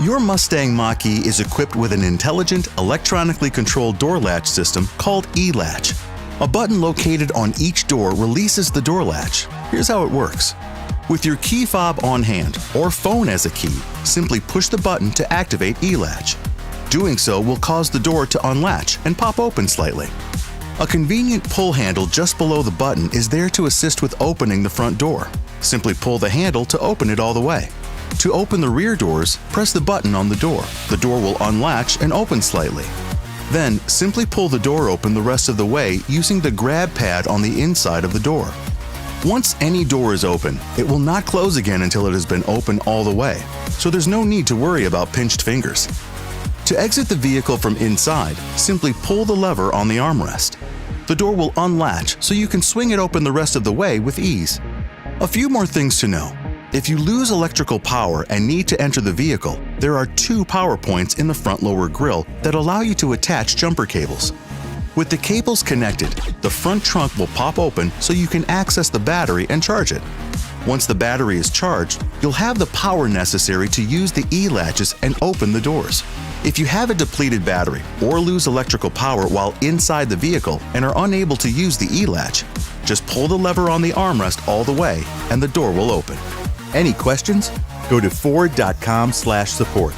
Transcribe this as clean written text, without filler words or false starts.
Your Mustang Mach-E is equipped with an intelligent, electronically controlled door latch system called e-latch. A button located on each door releases the door latch. Here's how it works. With your key fob on hand or phone as a key, simply push the button to activate e-latch. Doing so will cause the door to unlatch and pop open slightly. A convenient pull handle just below the button is there to assist with opening the front door. Simply pull the handle to open it all the way. To open the rear doors, press the button on the door. The door will unlatch and open slightly. Then, simply pull the door open the rest of the way using the grab pad on the inside of the door. Once any door is open, it will not close again until it has been open all the way, so there's no need to worry about pinched fingers. To exit the vehicle from inside, simply pull the lever on the armrest. The door will unlatch so you can swing it open the rest of the way with ease. A few more things to know. If you lose electrical power and need to enter the vehicle, there are 2 power points in the front lower grille that allow you to attach jumper cables. With the cables connected, the front trunk will pop open so you can access the battery and charge it. Once the battery is charged, you'll have the power necessary to use the e-latches and open the doors. If you have a depleted battery or lose electrical power while inside the vehicle and are unable to use the e-latch, just pull the lever on the armrest all the way and the door will open. Any questions? Go to Ford.com/support.